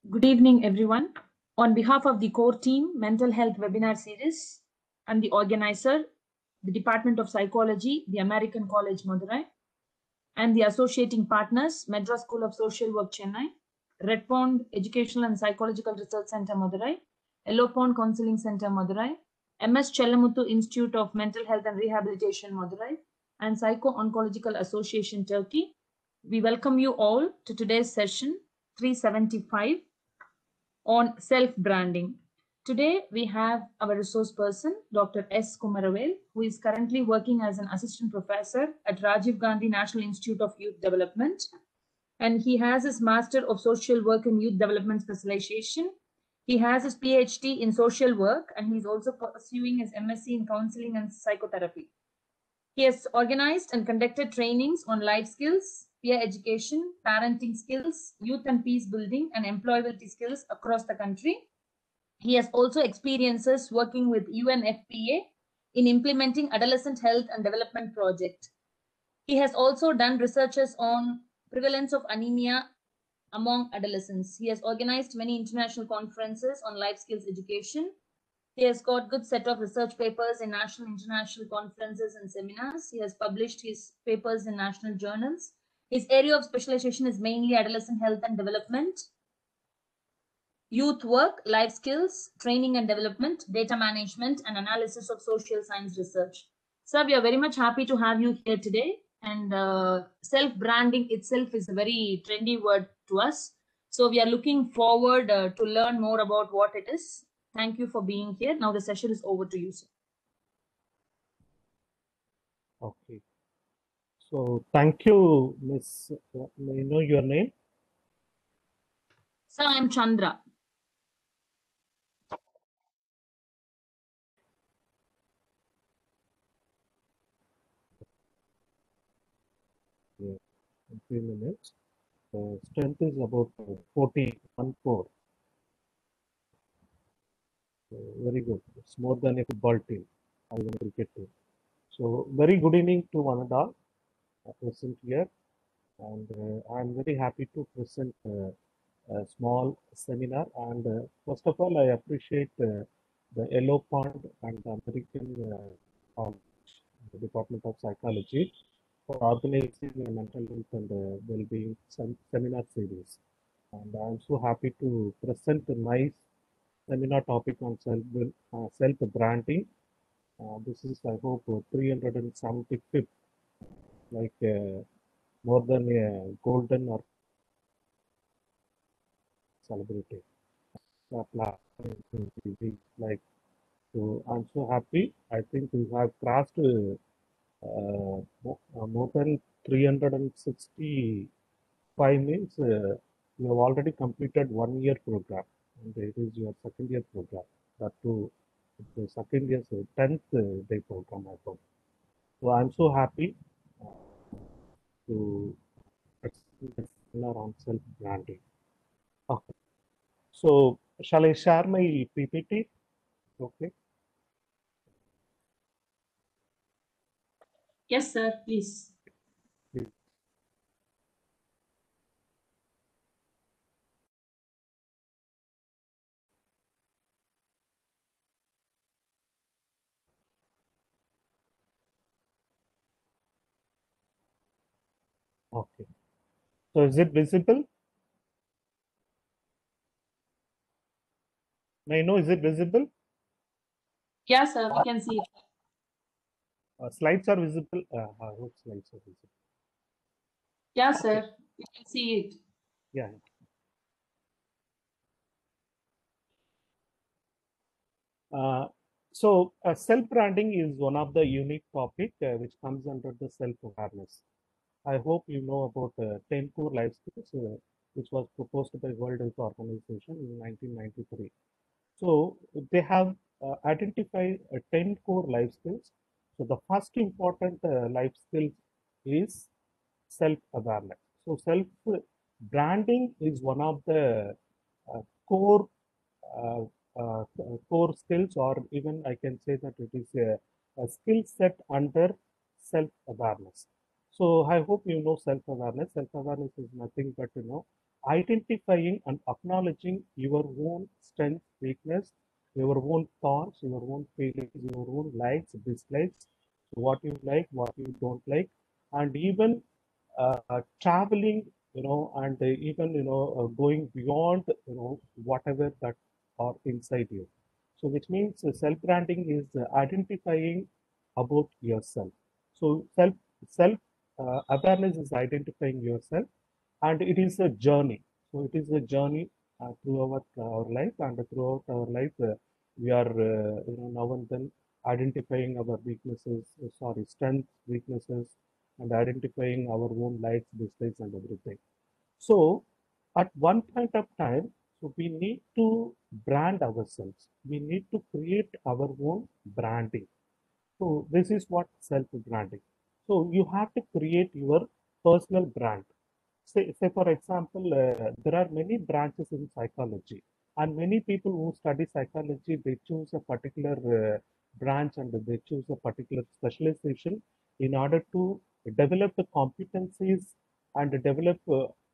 Good evening, everyone. On behalf of the core team, Mental Health Webinar Series, and the organizer, the Department of Psychology, the American College Madurai, and the associating partners, Madras School of Social Work, Chennai, Red Pond Educational and Psychological Research Center, Madurai, Yellow Pond Counseling Center, Madurai, MS Chellamuthu Institute of Mental Health and Rehabilitation, Madurai, and Psycho-Oncological Association, Turkey. We welcome you all to today's session 375 on self-branding. Today, we have our resource person, Dr. S. Kumaravel, who is currently working as an assistant professor at Rajiv Gandhi National Institute of Youth Development. And he has his Master of Social Work and Youth Development specialization. He has his PhD in social work, and he's also pursuing his MSc in counseling and psychotherapy. He has organized and conducted trainings on life skills, peer education, parenting skills, youth and peace building, and employability skills across the country. He has also experiences working with UNFPA in implementing adolescent health and development project. He has also done researches on prevalence of anemia among adolescents. He has organized many international conferences on life skills education. He has got good set of research papers in national international conferences and seminars. He has published his papers in national journals. His area of specialization is mainly adolescent health and development, youth work, life skills, training and development, data management, and analysis of social science research. Sir, we are very much happy to have you here today. And self-branding itself is a very trendy word to us. So we are looking forward to learn more about what it is. Thank you for being here. Now the session is over to you, sir. Okay. So thank you, Miss. May I know your name? Sir, I'm Chandra. Yeah, in 3 minutes. Strength is about 40. Very good. It's more than a football team or even a cricket team. So very good evening to one and all present here, and I'm very happy to present a small seminar. And first of all, I appreciate the Yellow Pond and the American College, the Department of Psychology, for organizing a mental health and well-being seminar series. And I'm so happy to present a nice seminar topic on self-branding. This is, I hope, 375th, like more than a golden or celebrated. Like, so I'm so happy. I think we have crossed more than 365 means you have already completed 1 year program, and it is your second year program. That too, the second year's 10th day program, I hope. So I'm so happy to explain on self branding. Okay. So shall I share my PPT? Okay. Yes, sir, please. Okay. So is it visible? May I know, is it visible? Yes, sir, we can see it. Slides are visible. I hope slides are visible. Yes, Okay. sir, we can see it. Yeah. So self-branding is one of the unique topic which comes under the self-awareness. I hope you know about 10 core life skills, which was proposed by World Health Organization in 1993. So they have identified 10 core life skills. So the first important life skill is self-awareness. So self-branding is one of the core uh, core skills, or even I can say that it is a skill set under self-awareness. So I hope you know self-awareness. Self-awareness is nothing but, identifying and acknowledging your own strength, weakness, your own thoughts, your own feelings, your own likes, dislikes, what you like, what you don't like, and even traveling, and even, going beyond, whatever that are inside you. So which means self-branding is identifying about yourself. So self awareness is identifying yourself, and it is a journey. So it is a journey throughout our life, and throughout our life, we are, now and then identifying our weaknesses, sorry, strengths, weaknesses, and identifying our own likes, dislikes, and everything. So at one point of time, so we need to brand ourselves. We need to create our own branding. So this is what self-branding. So you have to create your personal brand. Say for example, there are many branches in psychology, and many people who study psychology, they choose a particular branch, and they choose a particular specialization in order to develop the competencies and develop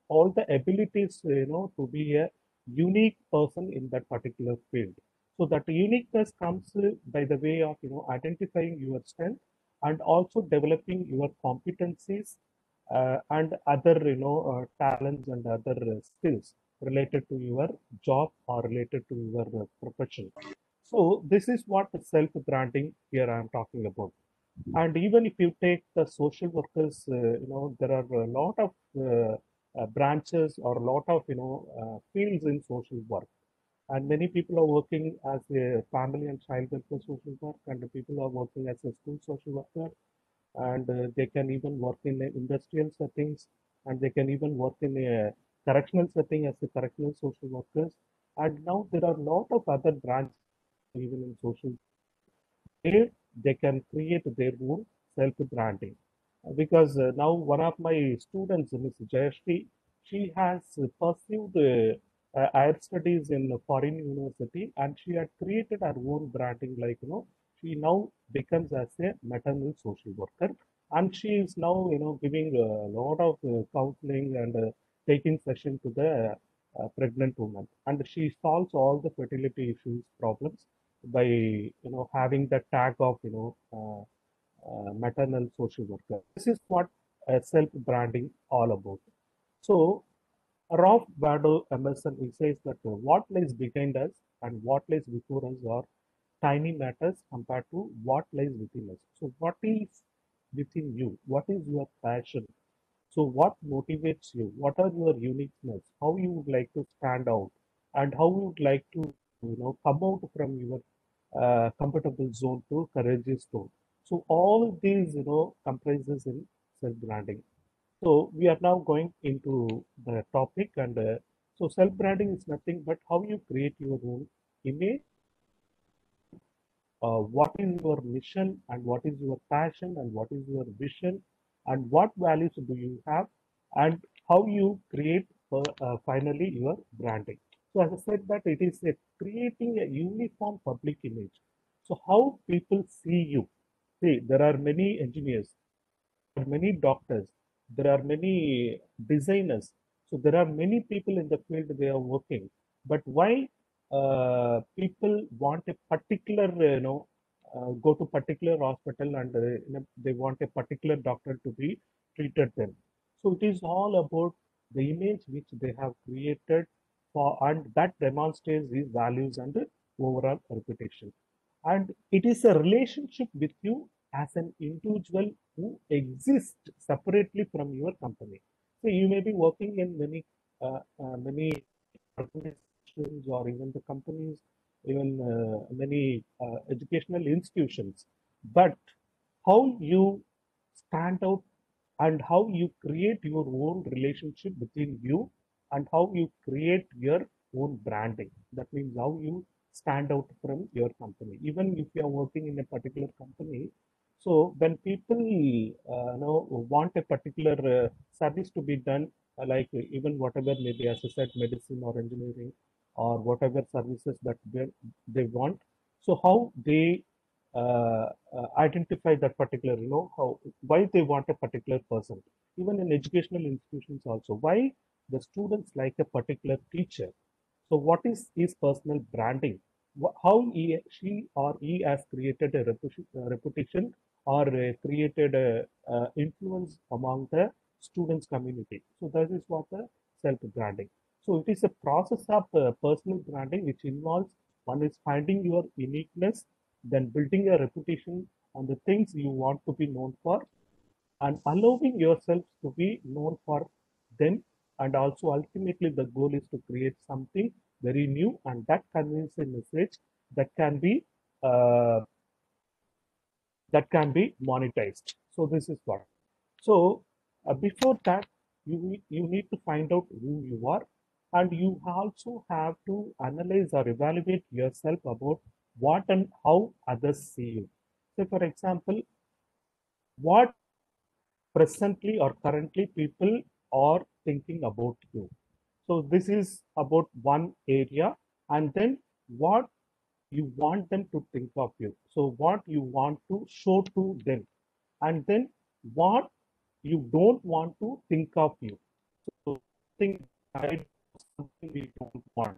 all the abilities, to be a unique person in that particular field. So that uniqueness comes by the way of, identifying your strength and also developing your competencies and other, talents and other skills related to your job or related to your profession. So this is what self branding here I am talking about. And even if you take the social workers, there are a lot of branches or a lot of, fields in social work, and many people are working as a family and child welfare social work, and the people are working as a school social worker, and they can even work in industrial settings, and they can even work in a correctional setting as a correctional social workers. And now there are a lot of other branches even in social, where they can create their own self branding. Because now one of my students, Ms. Jayashri, she has pursued higher studies in a foreign university, and she had created her own branding. Like, she now becomes as a maternal social worker, and she is now, giving a lot of counseling and taking session to the pregnant woman, and she solves all the fertility issues problems by, having the tag of, maternal social worker. This is what self branding all about. So Ralph Waldo Emerson, he says that what lies behind us and what lies before us are tiny matters compared to what lies within us. So what is within you? What is your passion? So what motivates you? What are your uniqueness? How you would like to stand out, and how you would like to, come out from your comfortable zone to courageous zone. So all these, comprises in self-branding. So we are now going into the topic, and so self-branding is nothing but how you create your own image, what is your mission, and what is your passion, and what is your vision, and what values do you have, and how you create finally your branding. So as I said, that it is a creating a uniform public image. So how people see you. See, there are many engineers, there are many doctors, there are many designers. So there are many people in the field they are working. But why people want a particular, go to particular hospital, and they want a particular doctor to be treated them. So it is all about the image which they have created for, and that demonstrates these values and overall reputation. And it is a relationship with you as an individual who exists separately from your company. So you may be working in many organizations, or even the companies, even many educational institutions, but how you stand out, and how you create your own relationship between you, and how you create your own branding. That means how you stand out from your company. Even if you are working in a particular company, so when people want a particular service to be done, like even whatever, maybe as I said, medicine or engineering or whatever services that they want, so how they identify that particular, how, why they want a particular person. Even in educational institutions also, why the students like a particular teacher. So what is his personal branding? How she or he has created a reputation or created a influence among the students community. So that is what the self branding. So it is a process of personal branding which involves one is finding your uniqueness, then building a reputation on the things you want to be known for, and allowing yourself to be known for them. And also ultimately the goal is to create something very new and that conveys a message that can be uh, monetized. So this is what. So before that, you need to find out who you are, and you also have to analyze or evaluate yourself about what and how others see you. So, for example, what presently or currently people are thinking about you. So this is about one area, and then what you want them to think of you. So what you want to show to them, and then what you don't want to think of you. So think something we don't want.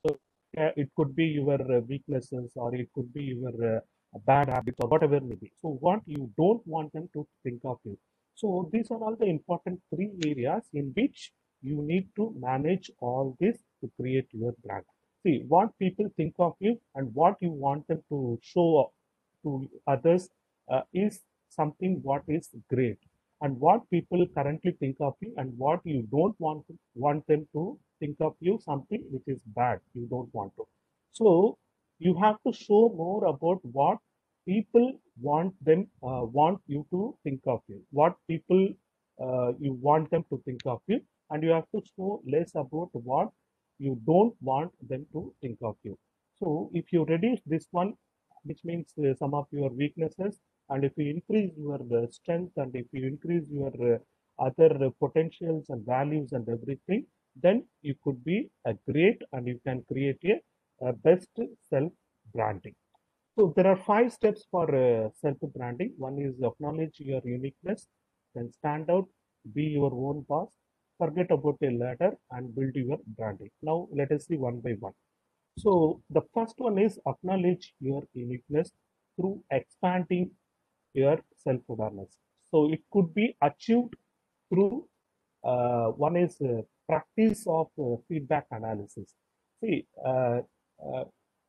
So it could be your weaknesses, or it could be your bad habits, or whatever may be. So what you don't want them to think of you. So these are all the important three areas in which you need to manage all this to create your brand. See what people think of you and what you want them to show to others is something what is great, and what people currently think of you and what you don't want them to think of you, something which is bad you don't want to. So you have to show more about what people want you to think of you, what people you want them to think of you, and you have to show less about what you don't want them to think of you. So if you reduce this one, which means some of your weaknesses, and if you increase your strength, and if you increase your other potentials and values and everything, then you could be a great and you can create a best self branding. So there are 5 steps for self branding. One is acknowledge your uniqueness, then stand out, be your own boss, forget about a ladder, and build your branding. Now let us see one by one. So the first one is acknowledge your uniqueness through expanding your self-awareness. So it could be achieved through one is practice of feedback analysis. See,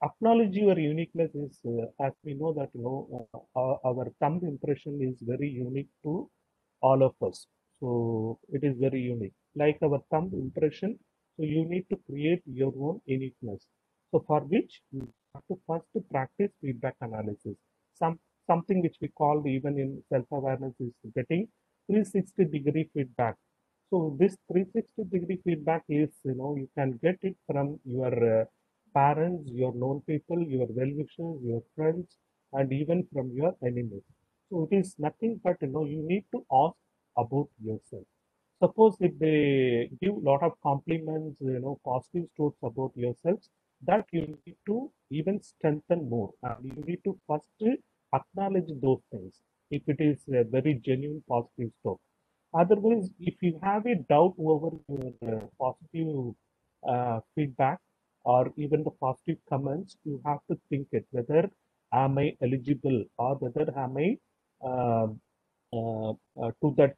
acknowledge your uniqueness is as we know that our thumb impression is very unique to all of us. So it is very unique. Like our thumb impression, so you need to create your own uniqueness. So for which you have to first practice feedback analysis. Something which we call even in self-awareness is getting 360-degree feedback. So this 360-degree feedback is, you can get it from your parents, your known people, your well-wishers, your friends, and even from your enemies. So it is nothing but, you need to ask about yourself. Suppose if they give a lot of compliments, positive stories about yourselves, that you need to even strengthen more. And you need to first acknowledge those things if it is a very genuine positive story. Otherwise, if you have a doubt over your positive feedback or even the positive comments, you have to think it whether am I eligible or whether am I uh, to that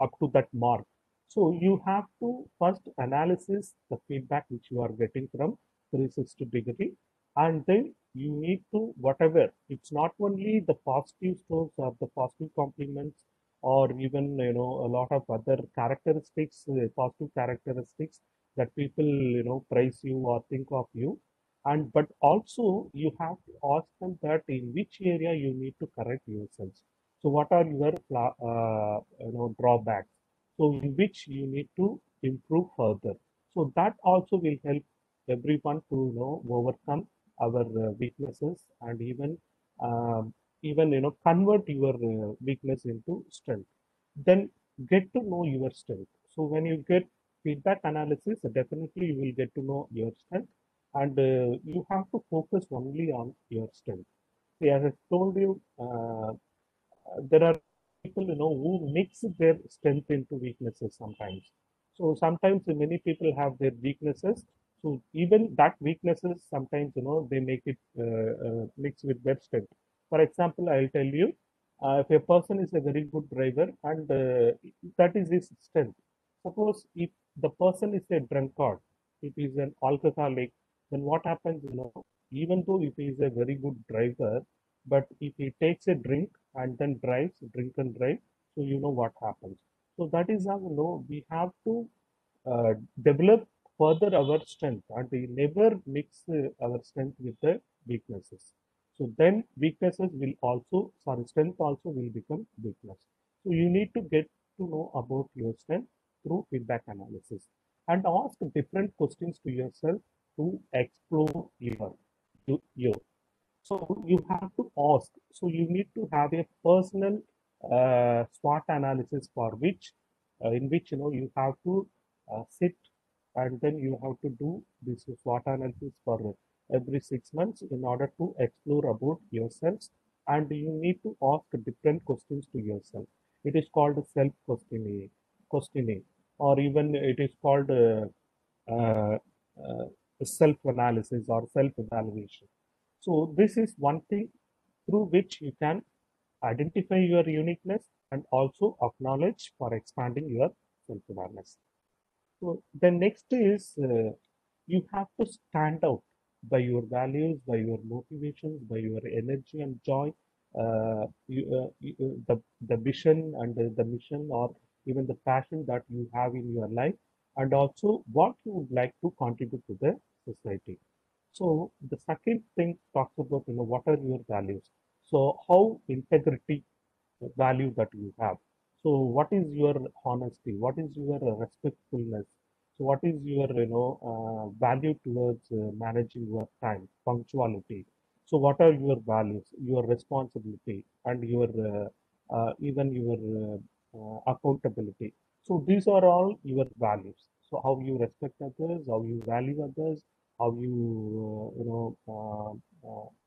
up to that mark. So you have to first analysis the feedback which you are getting from 360-degree, and then you need to whatever. It's not only the positive scores or the positive compliments, or even a lot of other characteristics, positive characteristics that people praise you or think of you, and but also you have to ask them that in which area you need to correct yourselves. So what are your drawbacks? So in which you need to improve further. So that also will help everyone to overcome our weaknesses, and um, even convert your weakness into strength. Then get to know your strength. So when you get feedback analysis, definitely you will get to know your strength, and you have to focus only on your strength. See, as I told you, there are people, who mix their strength into weaknesses sometimes. So sometimes many people have their weaknesses. So even that weaknesses sometimes, they make it mix with their strength. For example, I'll tell you, if a person is a very good driver and that is his strength. Suppose if the person is a drunkard, if he's an alcoholic, then what happens, even though if he is a very good driver, but if he takes a drink and then drives, drink and drive, so you know what happens. So that is how, we have to develop further our strength, and we never mix our strength with the weaknesses. So then weaknesses will also, sorry, strength also will become weakness. So you need to get to know about your strength through feedback analysis and ask different questions to yourself to explore your. So you have to ask. So you need to have a personal SWOT analysis for which, in which you have to sit and then you have to do this SWOT analysis for every 6 months in order to explore about yourselves, and you need to ask different questions to yourself. It is called questioning, or even it is called uh, uh, self-analysis or self-evaluation. So this is one thing through which you can identify your uniqueness and also acknowledge for expanding your self-awareness. So the next is you have to stand out by your values, by your motivations, by your energy and joy, the vision and the mission, or even the passion that you have in your life, and also what you would like to contribute to the society. So the second thing talks about, what are your values? So how integrity value that you have. So what is your honesty? What is your respectfulness? So what is your, value towards managing your time, punctuality? So what are your values, your responsibility, and your even your accountability? So these are all your values. So how you respect others, how you value others, how you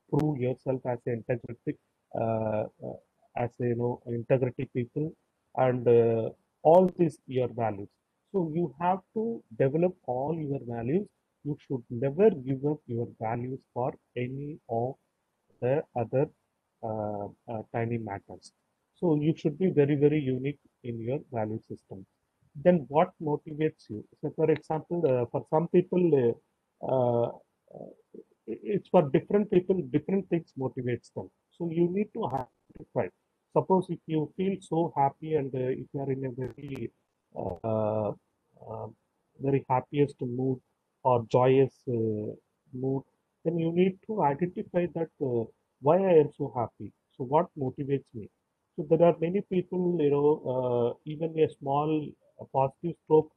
prove yourself as an integrity uh, uh, as a, integrity people, and all these your values. So you have to develop all your values. You should never give up your values for any of the other tiny matters. So you should be very, very unique in your value system. Then what motivates you? So for example, for some people, it's for different people, different things motivates them. So you need to identify. Suppose if you feel so happy and if you are in a uh, uh, very happiest mood or joyous mood, then you need to identify that why I am so happy. So what motivates me? So there are many people, even a small positive stroke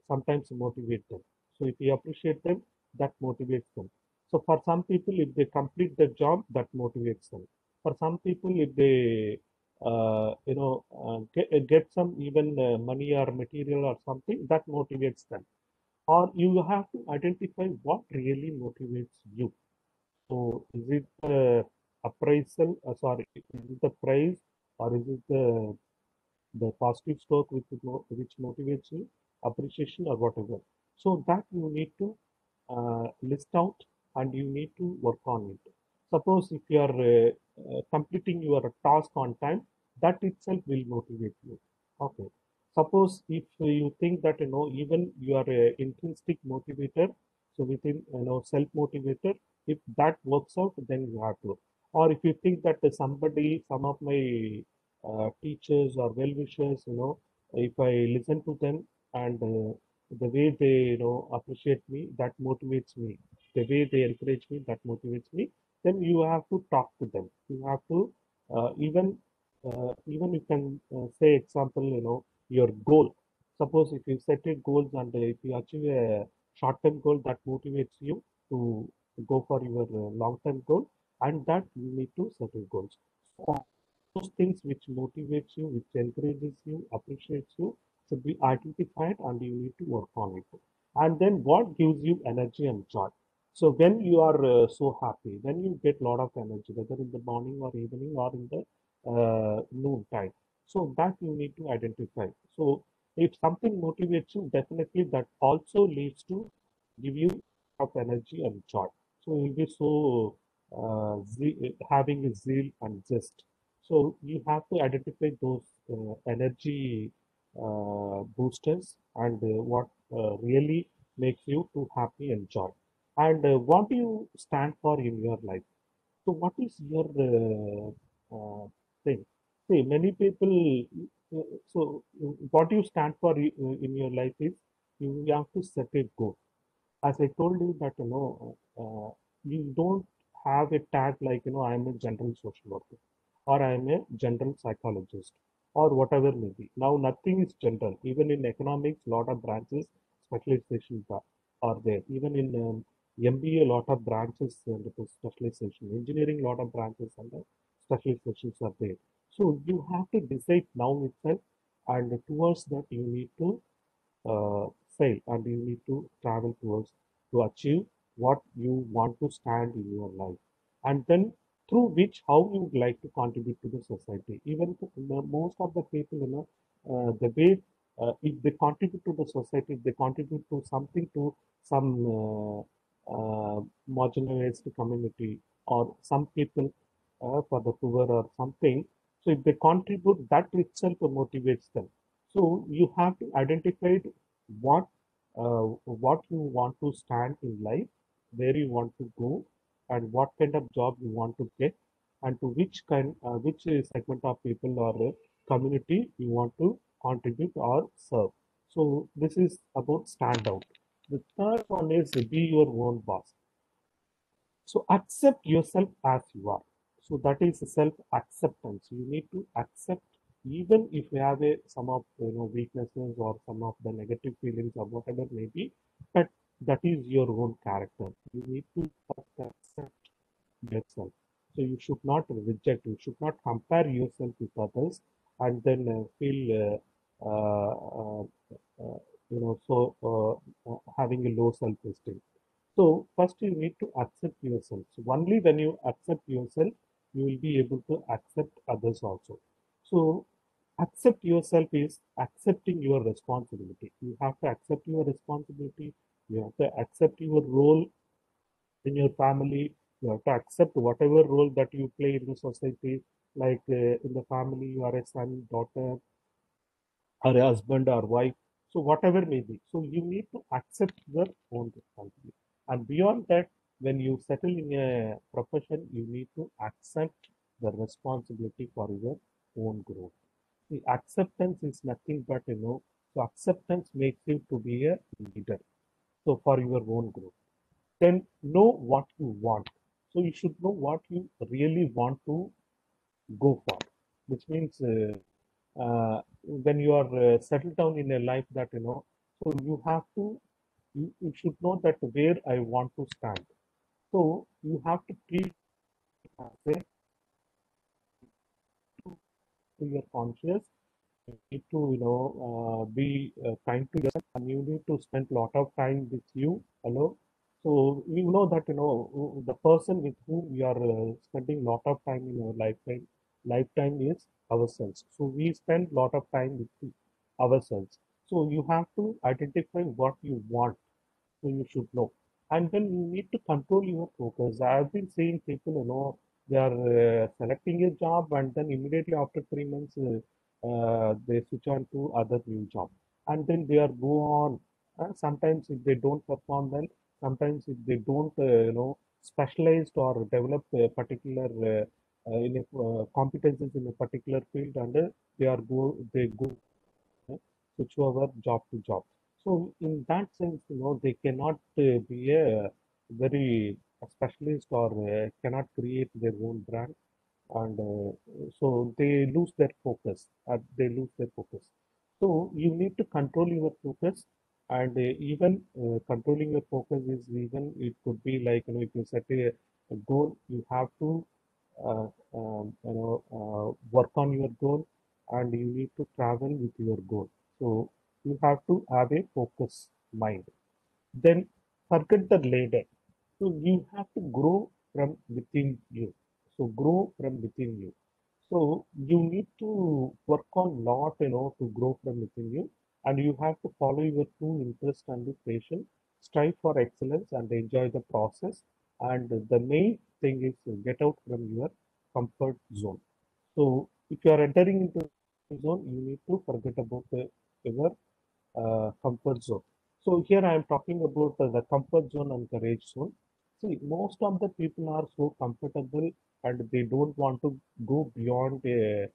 sometimes motivate them. So if you appreciate them, that motivates them. So for some people, if they complete the job, that motivates them. For some people, if they get some even money or material or something, that motivates them. Or you have to identify what really motivates you. So is it the appraisal? Sorry, is it the price, or is it the positive stroke which motivates you, appreciation or whatever? So that you need to list out and you need to work on it. Suppose if you are completing your task on time, that itself will motivate you. Okay. Suppose if you think that even you are a intrinsic motivator, so within self motivator, if that works out, then you have to. Or if you think that some of my teachers or well wishers, if I listen to them and the way they appreciate me, that motivates me. The way they encourage me, that motivates me. Then you have to talk to them. You have to even you can say example, your goal. Suppose if you set a goals and if you achieve a short-term goal, that motivates you to go for your long-term goal, and that you need to set a goals. So those things which motivates you, which encourages you, appreciates you, should be identified and you need to work on it. And then what gives you energy and joy? So when you are so happy, then you get a lot of energy, whether in the morning or evening or in the noon time. So that you need to identify. So if something motivates you, definitely that also leads to give you of energy and joy. So you'll be so having a zeal and zest. So you have to identify those energy boosters and what really makes you too happy and joy. And what do you stand for in your life? So what is your thing? See, many people. What you stand for in your life is you have to set a goal. As I told you that you don't have a tag like I am a general social worker or I am a general psychologist or whatever may be. Now nothing is general. Even in economics, lot of branches specializations are there. Even in MBA, lot of branches and specialization. Engineering, lot of branches and specializations are there. So you have to decide now itself, and towards that you need to fail and you need to travel towards to achieve what you want to stand in your life, and then through which how you would like to contribute to the society. Even most of the people the way if they contribute to the society, if they contribute to something, to some marginalized community or some people for the poor or something. So if they contribute, that itself motivates them. So you have to identify what what you want to stand in life, where you want to go, and what kind of job you want to get, and to which segment of people or community you want to contribute or serve. So this is about stand out. The third one is be your own boss. So accept yourself as you are. So that is self-acceptance. You need to accept even if you have some of weaknesses or some of the negative feelings or whatever may be, but that is your own character. You need to first accept yourself. So you should not reject, you should not compare yourself with others and then feel having a low self-esteem. So first you need to accept yourself. So only when you accept yourself, you will be able to accept others also. So accept yourself is accepting your responsibility. You have to accept your responsibility. You have to accept your role in your family. You have to accept whatever role that you play in the society. Like in the family, you are a son, daughter, or a husband or wife. So whatever may be. So you need to accept your own responsibility. And beyond that, when you settle in a profession, you need to accept the responsibility for your own growth. The acceptance is nothing but so acceptance makes you to be a leader. So for your own growth. Then know what you want. So you should know what you really want to go for, which means when you are settled down in a life that so you have to you should know that where I want to stand. So you have to treat as a to your conscious. You need to be kind to yourself, and you need to spend a lot of time with you alone. So you know that the person with whom we are spending lot of time in our lifetime is ourselves. So we spend lot of time with ourselves. So you have to identify what you want. So you should know, and then you need to control your focus. I've been seeing people they are selecting a job, and then immediately after 3 months they switch on to other new job, and then they are go on. Sometimes if they don't perform well, sometimes if they don't specialized or develop a particular in a competences in a particular field, and they go switch over job to job. So in that sense, they cannot be a very specialist or cannot create their own brand, and so they lose their focus. They lose their focus. So you need to control your focus, and even controlling your focus is even it could be like if you set a goal, you have to work on your goal, and you need to travel with your goal. So you have to have a focus mind. Then forget the ladder. So you have to grow from within you. So grow from within you. So you need to work on lot, to grow from within you, and you have to follow your true interest and be patient, strive for excellence, and enjoy the process. And the main thing is to get out from your comfort zone. So if you are entering into zone, you need to forget about your comfort zone. So here I am talking about the comfort zone and courage zone. See, most of the people are so comfortable and they don't want to go beyond a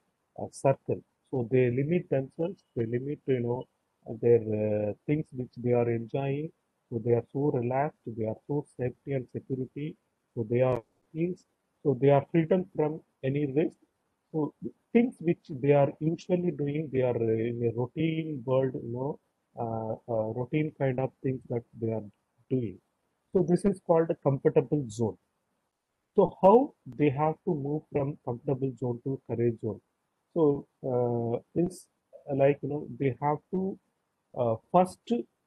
circle. So they limit themselves, they limit, their things which they are enjoying. So they are so relaxed, they are so safety and security. So they are peace. So they are freedom from any risk. So things which they are usually doing, they are in a routine world, routine kind of things that they are doing. So this is called a comfortable zone. So how they have to move from comfortable zone to courage zone? So is like they have to first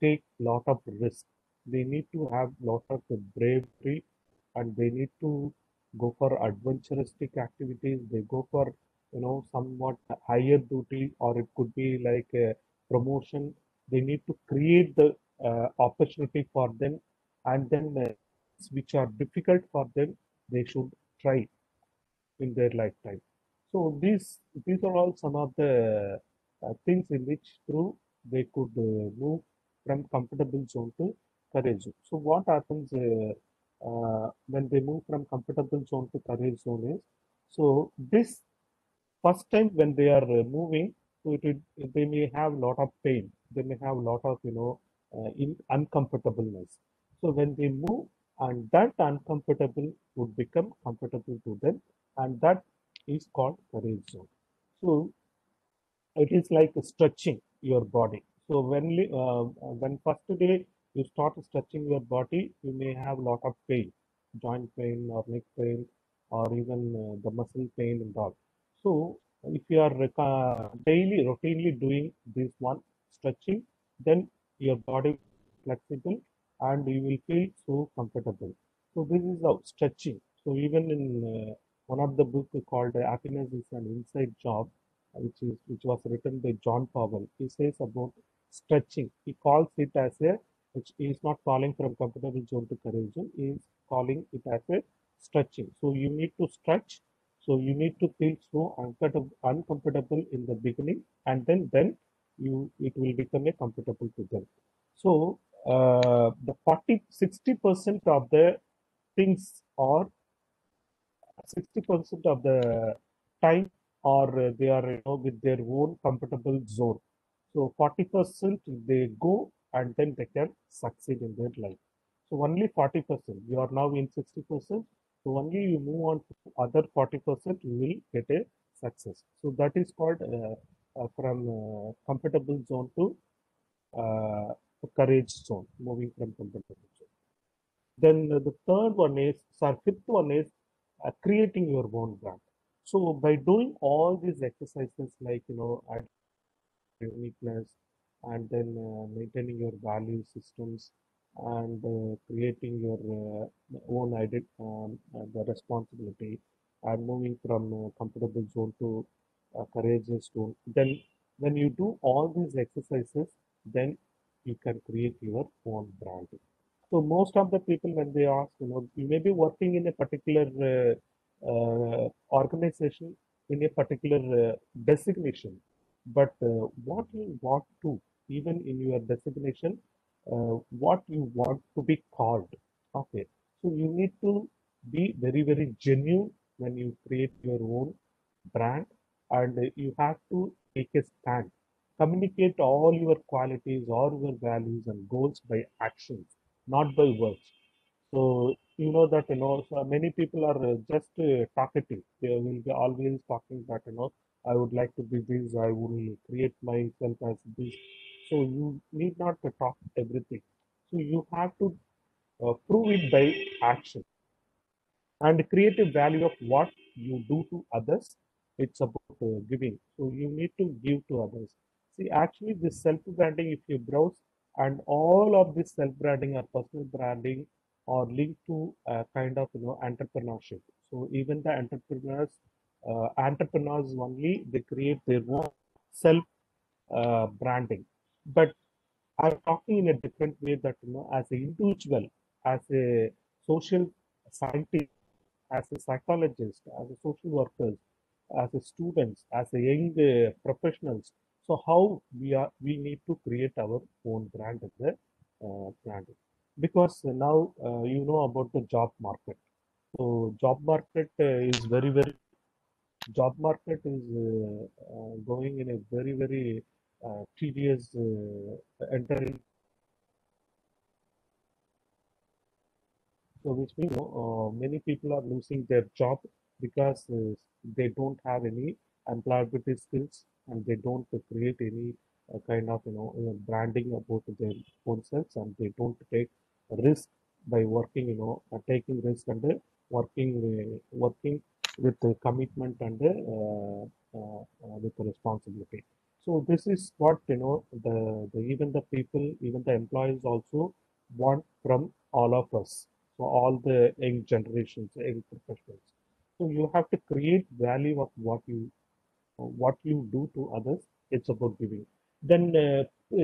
take lot of risk. They need to have lot of bravery, and they need to go for adventuristic activities. They go for somewhat higher duty, or it could be like a promotion. They need to create the opportunity for them, and then which are difficult for them, they should try in their lifetime. So these are all some of the things in which through they could move from comfortable zone to courage zone. So what happens when they move from comfortable zone to courage zone is, so this first time when they are moving, so they may have lot of pain. They may have lot of uncomfortableness. So when they move, and that uncomfortable would become comfortable to them, and that is called courage zone. So it is like stretching your body. So when first day you start stretching your body, you may have lot of pain, joint pain or neck pain, or even the muscle pain and all. So if you are daily routinely doing this one stretching, then your body is flexible and you will feel so comfortable. So this is how stretching. So even in one of the book called Happiness is an Inside Job, which was written by John Powell. He says about stretching. He calls it as a, which he is not calling from comfortable zone to courage zone. He is calling it as a stretching. So you need to stretch. So you need to feel so uncomfortable in the beginning, and then you it will become a comfortable to them. So the 60% of the things, or 60% of the time, or they are with their own comfortable zone. So 40% they go and then they can succeed in their life. So only 40%. You are now in 60%. So only you move on to other 40%, you will get a success. So that is called from comfortable zone to uh, courage zone, moving from comfortable zone. Then the third one is, sorry, fifth one is creating your own brand. So by doing all these exercises, like add uniqueness, and then maintaining your value systems, and creating your own the responsibility, and moving from comfortable zone to courageous zone. Then when you do all these exercises, then you can create your own brand. So most of the people, when they ask, you may be working in a particular organization, in a particular designation, but what you want to, even in your designation, what you want to be called. Okay, so you need to be very, very genuine when you create your own brand, and you have to take a stand. Communicate all your qualities, all your values and goals by actions, not by words. So you know that so many people are just talkative. They will be always talking that I would like to be this. I will create myself as this. So you need not to talk everything. So you have to prove it by action, and creative value of what you do to others. It's about giving. So you need to give to others. See, actually, this self branding, if you browse, and all of this self branding or personal branding or linked to a kind of entrepreneurship. So even the entrepreneurs only they create their own self branding. But I'm talking in a different way that as an individual, as a social scientist, as a psychologist, as a social workers, as a students, as a young professionals. So how we need to create our own brand as a brand, because now you know about the job market. So job market is very job market is going in a very tedious entering. So which means many people are losing their job because they don't have any employability skills, and they don't create any kind of branding about their own selves, and they don't take risk by working, taking risk and working with commitment and with responsibility. So this is what the even the people, even the employees also want from all of us, for all the young generations, young professionals. So you have to create value of what you do to others. It's about giving. Then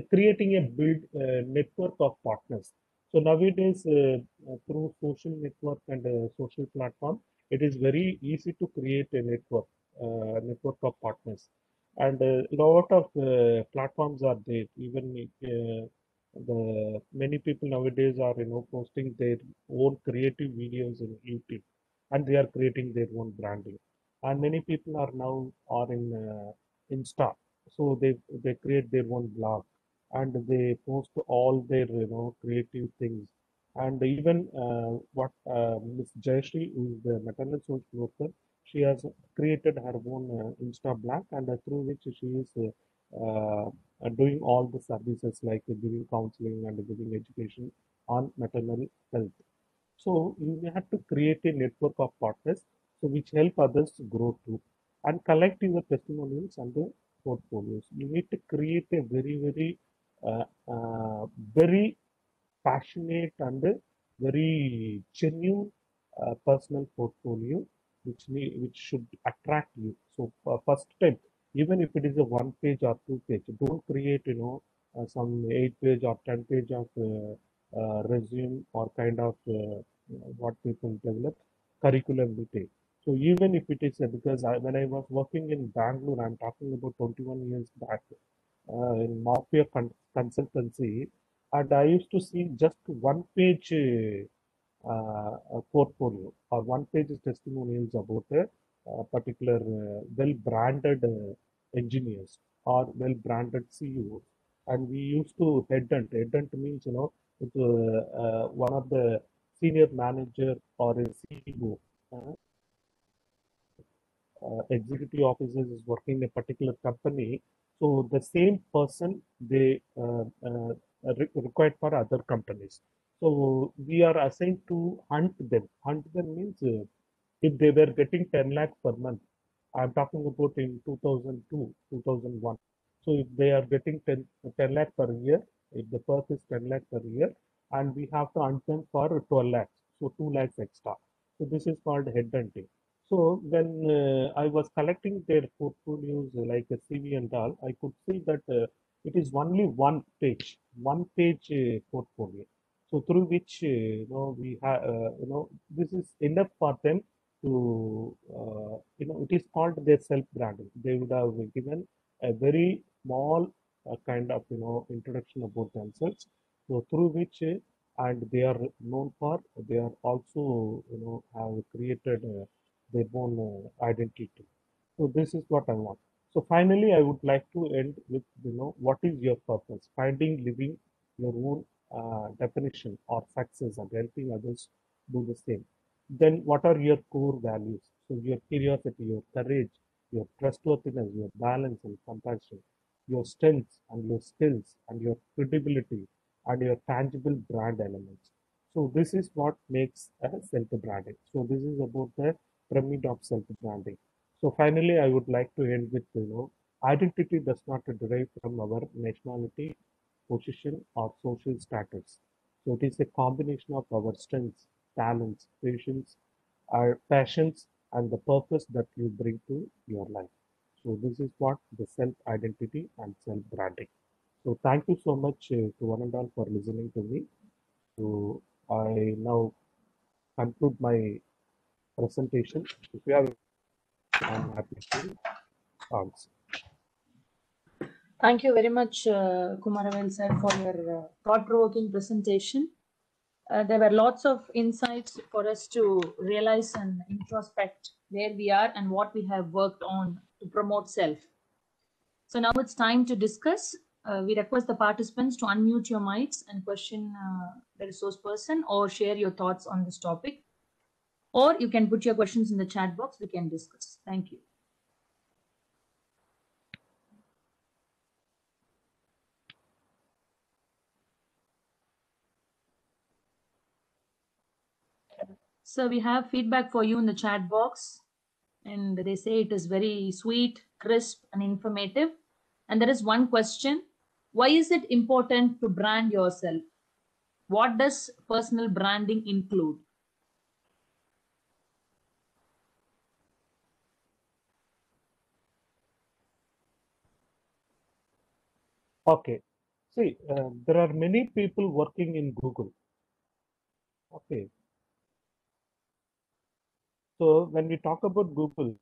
creating a build network of partners. So nowadays, through social network and social platform, it is very easy to create a network of partners. And a lot of platforms are there. Even the many people nowadays are posting their own creative videos in YouTube, and they are creating their own branding. And many people are now are in Insta, so they create their own blog, and they post all their creative things. And even what Miss Jayashree, who is the maternal social worker, she has created her own Insta blog, and through which she is doing all the services like giving counseling and giving education on maternal health. So you have to create a network of partners, so which help others to grow too, and collect your testimonials and the portfolios. You need to create a uh, very passionate and very genuine personal portfolio, which should attract you. So first time, even if it is a one page or two page, don't create some 8 page or 10 page of resume or kind of what people develop curriculum vitae. So even if it is because when I was working in Bangalore, I'm talking about 21 years back, in Mafia consultancy, and I used to see just one page portfolio or one page testimonials about a particular well branded engineers or well branded CEOs. And we used to headhunt. Headhunt means, it's, one of the senior manager or a CEO. Executive officers is working in a particular company, so the same person they required for other companies. So we are assigned to hunt them. Hunt them means if they were getting 10 lakh per month, I'm talking about in 2002, 2001. So if they are getting 10 lakh per year, if the first is 10 lakh per year, and we have to hunt them for 12 lakhs, so 2 lakhs extra. So this is called headhunting. So when I was collecting their portfolios like a CV and all, I could see that it is only one page portfolio. So through which we have this is enough for them to it is called their self branding. They would have given a very small kind of introduction about themselves. So through which and they are known for, they are also have created their own identity. So this is what I want. So finally, I would like to end with what is your purpose? Finding living your own definition or success and helping others do the same. Then what are your core values? So your curiosity, your courage, your trustworthiness, your balance and compassion, your strengths and your skills and your credibility and your tangible brand elements. So this is what makes a self-branding. So this is about the pyramid of self-branding. So finally, I would like to end with, identity does not derive from our nationality, position, or social status. So it is a combination of our strengths, talents, patience, our passions, and the purpose that you bring to your life. So this is what the self-identity and self-branding. So thank you so much to one and all for listening to me. So I now conclude my presentation. If you have, I'm happy to answer. Thank you very much, Kumaravel sir, for your thought-provoking presentation. There were lots of insights for us to realize and introspect where we are and what we have worked on to promote self. So now it's time to discuss. We request the participants to unmute your mics and question the resource person or share your thoughts on this topic. Or you can put your questions in the chat box. We can discuss. Thank you. So we have feedback for you in the chat box. And they say it is very sweet, crisp, and informative. And there is one question. Why is it important to brand yourself? What does personal branding include? Okay. See, there are many people working in Google. Okay. So when we talk about Google,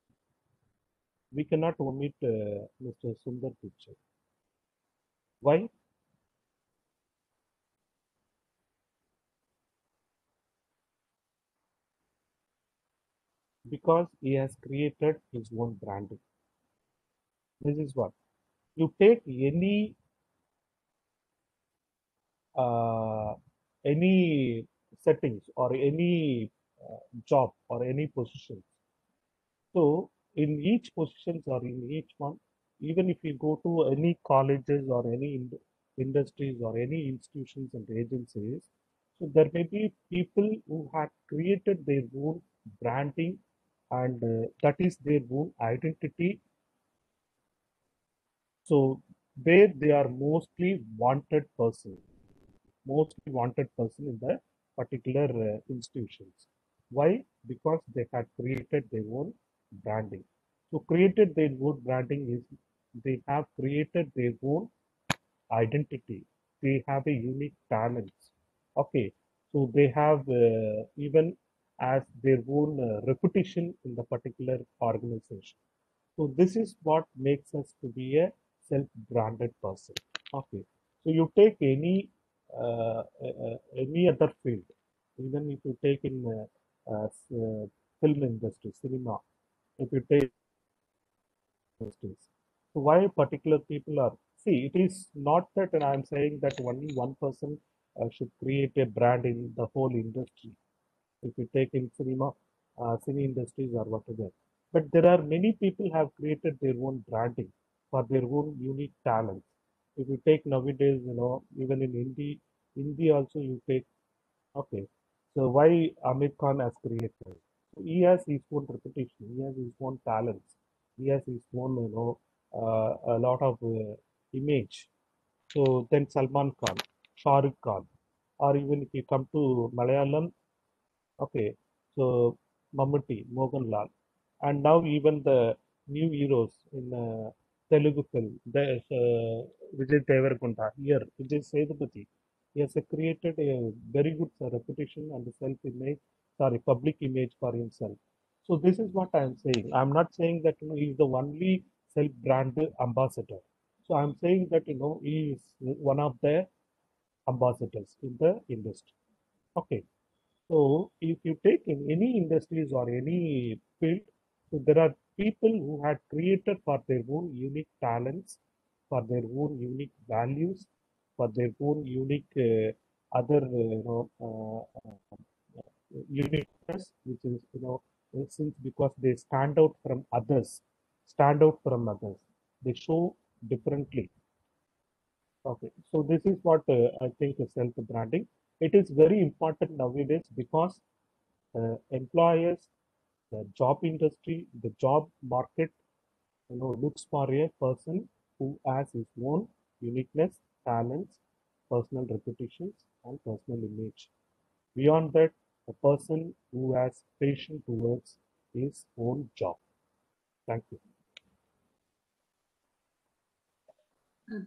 we cannot omit Mr. Sundar Pichai. Why? Because he has created his own branding. This is what you take uh, any settings or any job or any position. So in each positions or in each one, even if you go to any colleges or any industries or any institutions and agencies, so there may be people who have created their own branding and that is their own identity. So where they are mostly wanted person in the particular institutions. Why? Because they had created their own branding. So created their own branding is they have created their own identity. They have a unique talents. Okay, so they have even as their own reputation in the particular organization. So this is what makes us to be a self-branded person. Okay. So you take any other field, even if you take in film industry, cinema, if you take industries. So why particular people are see? It is not that I am saying that only one person should create a brand in the whole industry. If you take in cinema, cine industries or whatever. But there are many people have created their own branding for their own unique talents. If you take nowadays, even in Hindi also you take, okay. So why Amir Khan has created? He has his own reputation. He has his own talents. He has his own, a lot of image. So then Salman Khan, Shah Rukh Khan, or even if you come to Malayalam, okay, so Mammootty, Mohanlal, and now even the new heroes in Telugu film, there's Vijay Deverakonda here, Vijay Sethupathi. He has created a very good reputation and self-image, sorry, public image for himself. So this is what I am saying. I'm not saying that he is the only self-brand ambassador. So I'm saying that he is one of the ambassadors in the industry. Okay. So if you take in any industries or any field, so there are people who had created for their own unique talents, for their own unique values, for their own unique other uniqueness, which is since because they stand out from others, they show differently. Okay, so this is what I think is self-branding. It is very important nowadays because employers, the job industry, the job market, looks for a person who has his own uniqueness, talents personal reputations and personal image. Beyond that, a person who has passion towards his own job. Thank you.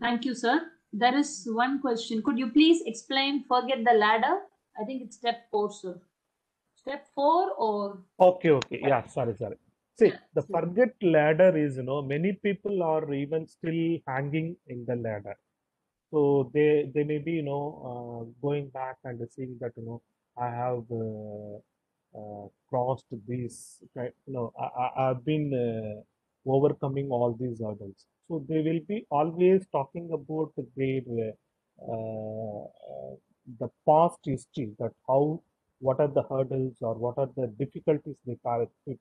Thank you, sir. There is one question. Could you please explain forget the ladder? I think it's step 4, sir. Step 4 or Okay. Yeah, sorry. See, yeah, the sir. forget ladder is, many people are even still hanging in the ladder. So they may be, going back and seeing that, I have crossed these, I've been overcoming all these hurdles. So they will be always talking about their the past history, that how, what are the hurdles or what are the difficulties they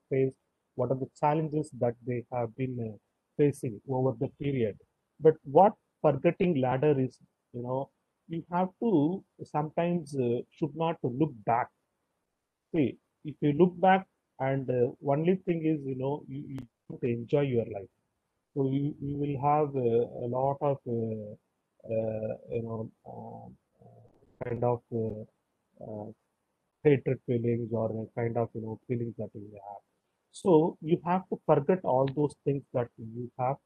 faced, what are the challenges that they have been facing over the period. But what forgetting ladder is, you have to sometimes should not look back. See, if you look back, and only thing is, you don't enjoy your life. So you will have a lot of, kind of hatred feelings, or a kind of, feelings that you have. So you have to forget all those things that you have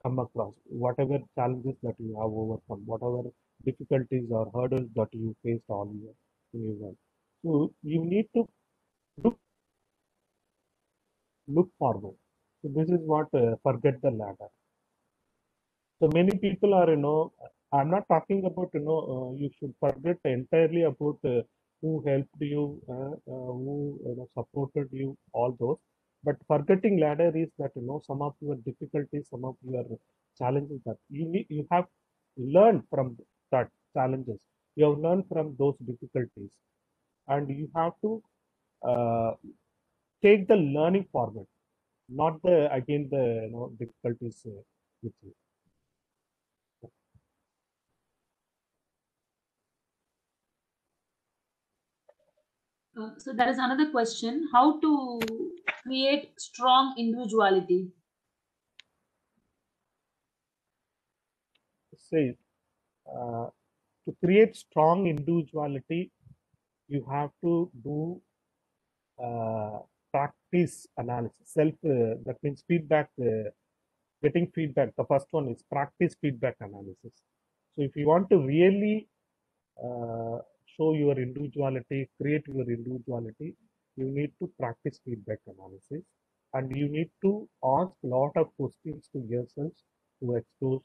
come across, whatever challenges that you have overcome, whatever difficulties or hurdles that you faced all year in your life. So you need to look look forward. So this is what forget the ladder. So many people are, I'm not talking about, you should forget entirely about who helped you, who, supported you, all those. But forgetting ladder is that, some of your difficulties, some of your challenges that you have learned from that challenges. You have learned from those difficulties, and you have to uh, take the learning forward, not the again the difficulties with you. So there is another question: how to create strong individuality? Say, uh, to create strong individuality, you have to do uh, practice analysis, that means feedback, getting feedback. The first one is practice feedback analysis. So if you want to really uh, show your individuality, create your individuality, you need to practice feedback analysis, and you need to ask a lot of questions to yourself to expose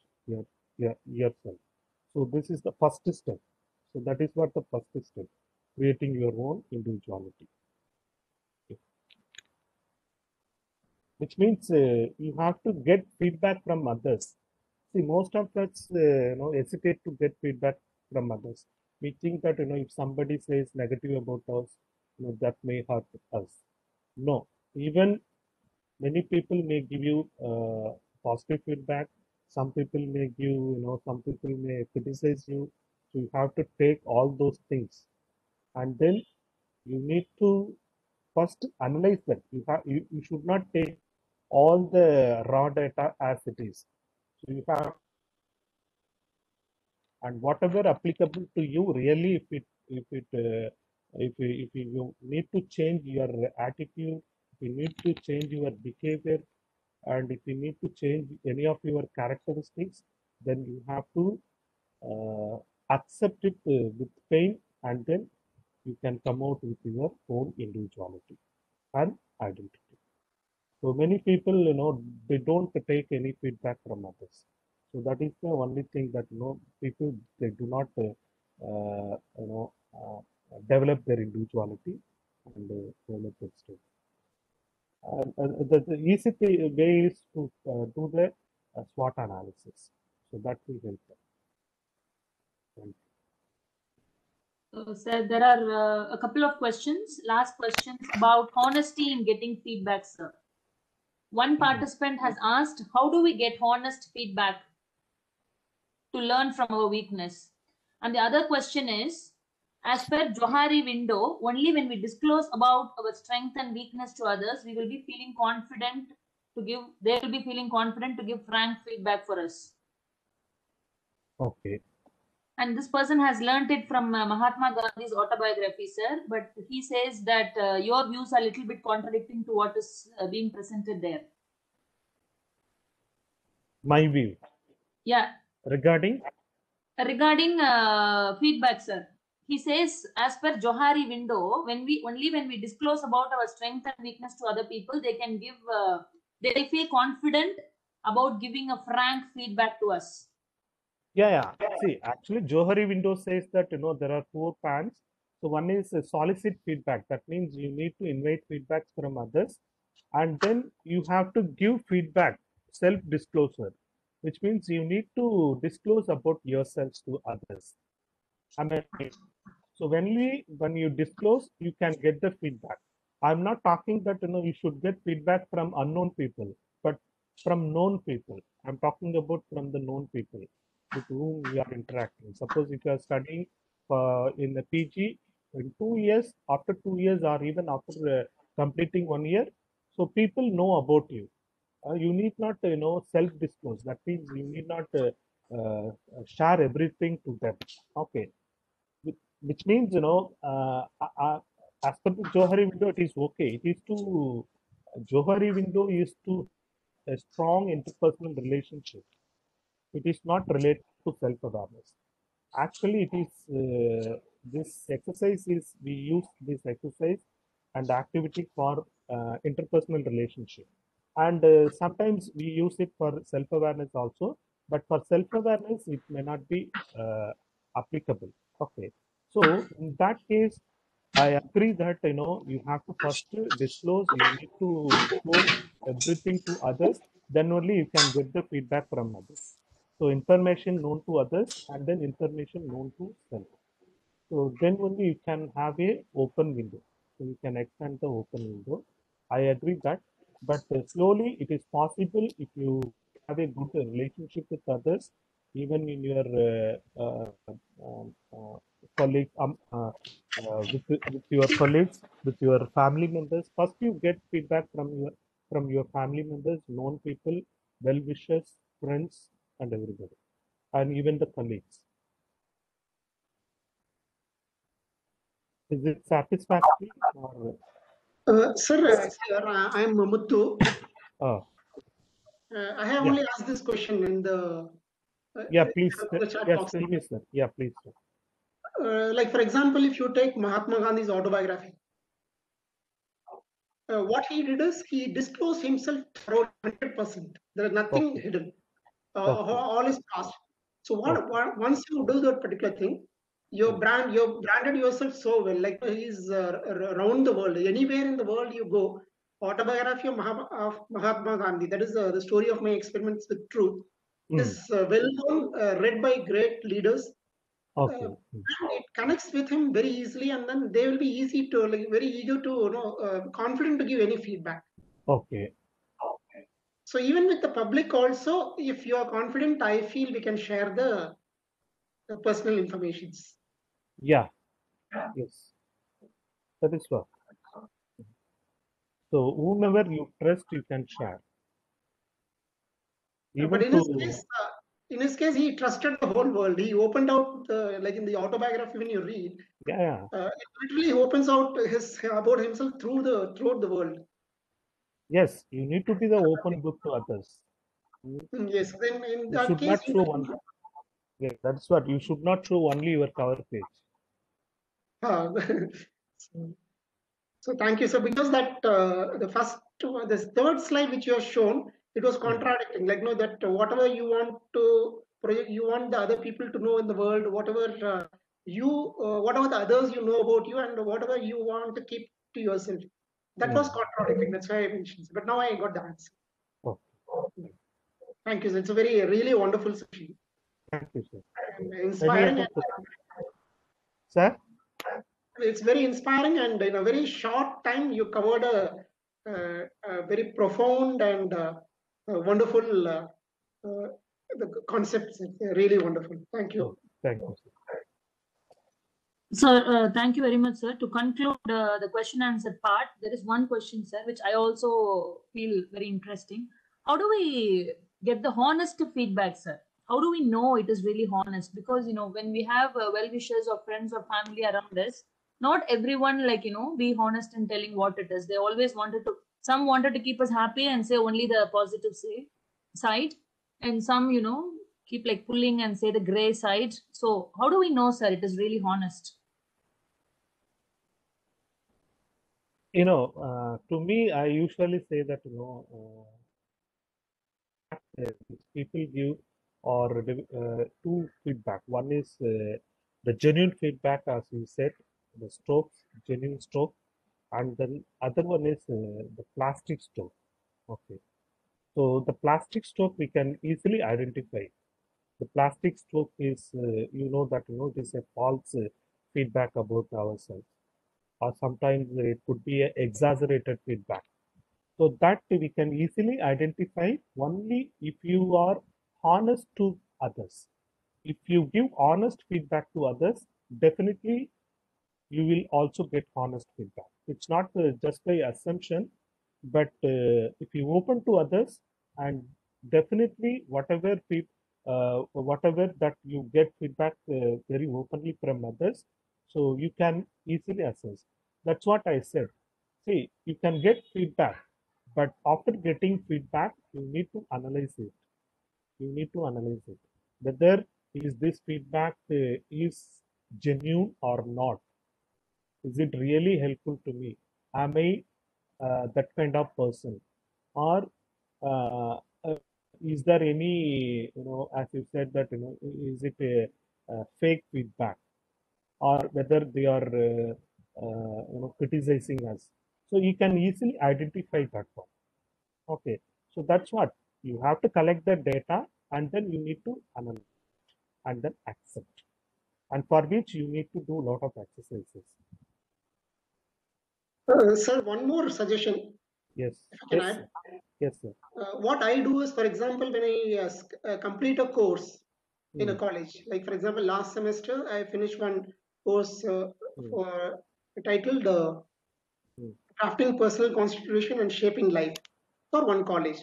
yourself. So this is the first step. So that is what the first step, creating your own individuality. Which means you have to get feedback from others. See, most of us, hesitate to get feedback from others. We think that, if somebody says negative about us, that may hurt us. No, even many people may give you positive feedback. Some people may give, some people may criticize you. So you have to take all those things, and then you need to first analyze that. You should not take all the raw data as it is. So you have, and whatever applicable to you, really, if you need to change your attitude, if you need to change your behavior, and if you need to change any of your characteristics, then you have to uh, accept it with pain, and then you can come out with your own individuality and identity. So many people, they don't take any feedback from others. So that is the only thing that, people, they do not, develop their individuality and develop their strength. The easy way is to do the SWOT analysis. So that will help them. Thank Sir, there are a couple of questions. Last questions about honesty in getting feedback, sir. One participant has asked, how do we get honest feedback to learn from our weakness? And the other question is, as per Johari window, only when we disclose about our strength and weakness to others, we will be feeling confident to give, they will be feeling confident to give frank feedback for us. Okay. And this person has learnt it from Mahatma Gandhi's autobiography, sir. But he says that your views are a little bit contradicting to what is being presented there. My view Yeah, regarding regarding feedback, sir. He says, as per Johari window, when we disclose about our strength and weakness to other people, they can give. They feel confident about giving a frank feedback to us. yeah. See, actually, Johari window says that there are 4 pans. So one is solicit feedback. That means you need to invite feedbacks from others, and then you have to give feedback, self-disclosure, which means you need to disclose about yourselves to others. Am I right? So when you disclose, you can get the feedback. I'm not talking that you should get feedback from unknown people, but from known people. I'm talking about from the known people with whom you are interacting. Suppose if you are studying in the PG in 2 years, after 2 years, or even after completing 1 year, so people know about you. You need not self-disclose. That means you need not share everything to them. Okay, which means as per the Johari window, it is okay. It is to Johari window is to a strong interpersonal relationship. It is not related to self-awareness. Actually, it is this exercise is we use this exercise and activity for interpersonal relationship, and sometimes we use it for self-awareness also. But for self-awareness, it may not be applicable. Okay, so in that case, I agree that you have to first disclose. You need to disclose everything to others. Then only you can get the feedback from others. So information known to others and then information known to self. So then only you can have a open window. So you can extend the open window. I agree that, but slowly it is possible if you have a good relationship with others, even in your colleagues, with your colleagues, with your family members. First, you get feedback from your family members, known people, well wishers, friends, and everybody, and even the colleagues. Is it satisfactory or? Sir, I am Muthu. Oh, I have yeah, only asked this question in the yeah. Please, chat yes, box. tell me, sir. Yeah, please, sir. Like for example, if you take Mahatma Gandhi's autobiography, what he did is he disclosed himself around 100%. There is nothing Okay, hidden. okay, All is past. So okay. once you do that particular thing, you Hmm. branded yourself so well. Like he's around the world, anywhere in the world you go. Autobiography of Mahatma Gandhi. That is the story of my experiments with truth. Hmm. Is well known, read by great leaders. Okay. Hmm. And it connects with him very easily, and then they will be easy to like very eager to confident to give any feedback. Okay. So even with the public also, if you are confident, I feel we can share the personal informations. Yeah. Yes. That is what. So whomever you trust, you can share. But Even to. in his case, he trusted the whole world. He opened out, like in the autobiography, when you read, Yeah. it literally opens out his about himself throughout the world. Yes. You need to be the open book to others. Yes, then in You that should case, not show one. Yeah, that's what. You should not show only your cover page. uh, so thank you. So because that this third slide which you have shown, it was contradicting. Like no, that whatever you want to project, you want the other people to know in the world, whatever whatever the others you know about you, and whatever you want to keep to yourself. That was contradicting. That's why I mentioned. But now I got the answer. Okay. Thank you. Sir. It's a very really wonderful session. Thank you, sir. And Any inspiring. other question? Sir? It's very inspiring, and in a very short time, you covered a very profound and wonderful the concepts. It's really wonderful. Thank you. Oh, thank you, sir. So thank you very much, sir. To conclude the question answer part, there is one question, sir, which I also feel very interesting. How do we get the honest feedback, sir, how do we know it is really honest? Because, when we have well-wishers or friends or family around us, not everyone, be honest in telling what it is. They always some wanted to keep us happy and say only the positive side. And some, keep like pulling and say the gray side. So how do we know, sir, it is really honest? To me, I usually say that, people give or two feedback. One is the genuine feedback, as you said, the strokes, genuine stroke, and then other one is the plastic stroke. Okay. So the plastic stroke we can easily identify. The plastic stroke is, that, it is a false feedback about ourselves, or sometimes it could be an exaggerated feedback. So that we can easily identify only if you are honest to others. If you give honest feedback to others, definitely you will also get honest feedback. It's not just by assumption, but if you open to others, and definitely whatever that you get feedback very openly from others, so you can easily assess. That's what I said. See, you can get feedback, but after getting feedback, you need to analyze it. You need to analyze it. Whether is this feedback is genuine or not. Is it really helpful to me? Am I that kind of person? Or uh, is there any, as you said that, is it a fake feedback? Or whether they are, criticizing us. So you can easily identify that one. Okay. So that's what you have to collect the data, and then you need to analyze and then accept. And for which you need to do a lot of exercises. Sir, one more suggestion. Yes. If I can Yes, add. sir. Yes, sir. What I do is, for example, when I complete a course in a college, like for example, last semester I finished one course for titled Crafting Personal Constitution and Shaping Life for one college.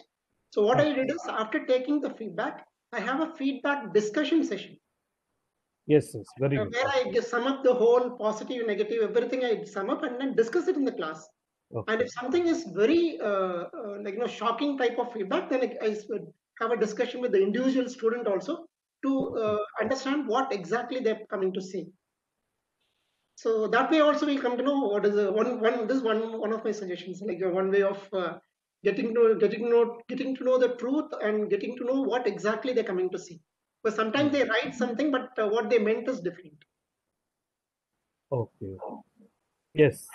So what I did is, after taking the feedback, I have a feedback discussion session. Yes, yes, very good. Where I sum up the whole positive, negative, everything I sum up and then discuss it in the class. Okay. And if something is very shocking type of feedback, then I have a discussion with the individual student also to understand what exactly they're coming to say. So that way also we come to know what is one of my suggestions, like one way of getting to know the truth and getting to know what exactly they're coming to see. Because sometimes they write something, but what they meant is different. Okay. Yes.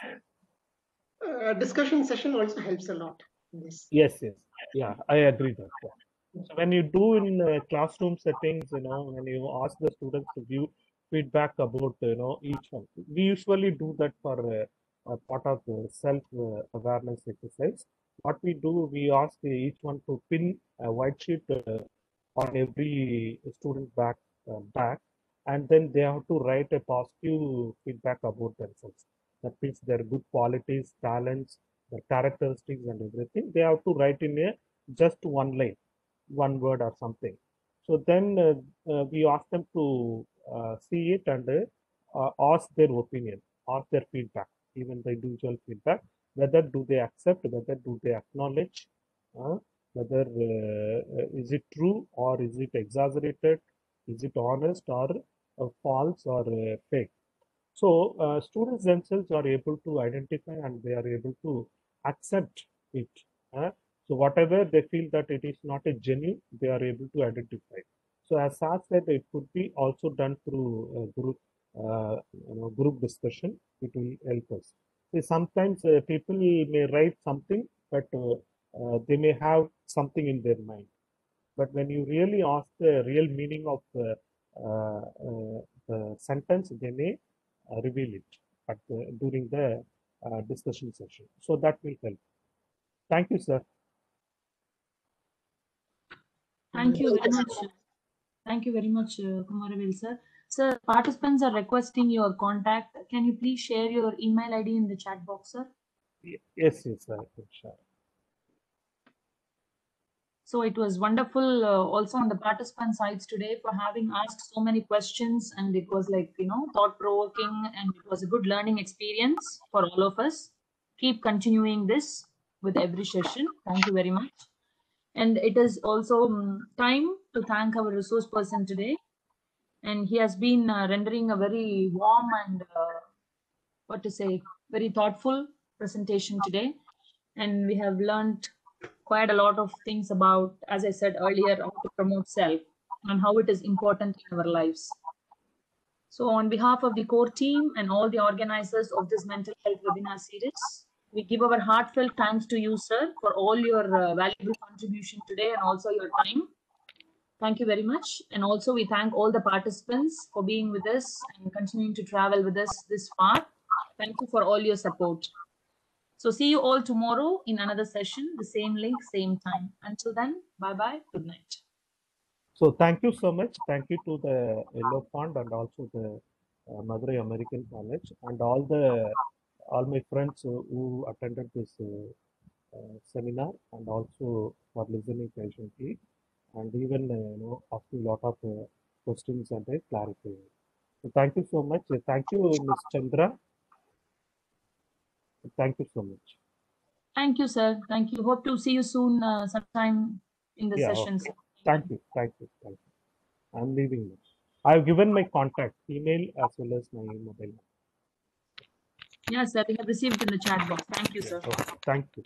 Discussion session also helps a lot in this. Yes, yes. Yeah, I agree that. So when you do in classroom settings, when you ask the students to give feedback about, each one, we usually do that for a part of self-awareness exercise. What we do, we ask each one to pin a white sheet on every student back, and then they have to write a positive feedback about themselves. That means their good qualities, talents, their characteristics, and everything. They have to write in a just one line, one word or something. So then we ask them to see it and ask their opinion, ask their feedback, even the individual feedback, whether do they accept, whether do they acknowledge, whether is it true or is it exaggerated, is it honest or false or fake. So students themselves are able to identify and they are able to accept it. So whatever they feel that it is not a genuine, they are able to identify. So as Sar said, it could be also done through group discussion. It will help us. See, sometimes people may write something, but they may have something in their mind. But when you really ask the real meaning of the sentence, they may reveal it during the discussion session. So that will help. Thank you, sir. Thank you very much. Thank you very much, Kumaravel sir. Sir, participants are requesting your contact. Can you please share your email ID in the chat box, sir? Yes, yes, sir. Sure. So it was wonderful also on the participant sides today for having asked so many questions, and it was like, thought provoking, and it was a good learning experience for all of us. Keep continuing this with every session. Thank you very much. And it is also time to thank our resource person today. And he has been rendering a very warm and very thoughtful presentation today. And we have learned quite a lot of things about, as I said earlier, how to promote self and how it is important in our lives. So on behalf of the core team and all the organizers of this mental health webinar series, we give our heartfelt thanks to you, sir, for all your valuable contribution today and also your time. Thank you very much. And also we thank all the participants for being with us and continuing to travel with us this far. Thank you for all your support. So see you all tomorrow in another session, the same link, same time. Until then, bye-bye, good night. So thank you so much. Thank you to the Yellow Fund and also the Madurai American College and all my friends who attended this seminar and also for listening patiently and even asking a lot of questions and clarifying. So thank you so much. Thank you, Ms. Chandra. Thank you so much. Thank you, sir. Thank you. Hope to see you soon sometime in the sessions. Okay. Thank you. I'm leaving now. I've given my contact email as well as my mobile. Yes, sir. We have received in the chat box. Thank you, sir. Okay. Thank you.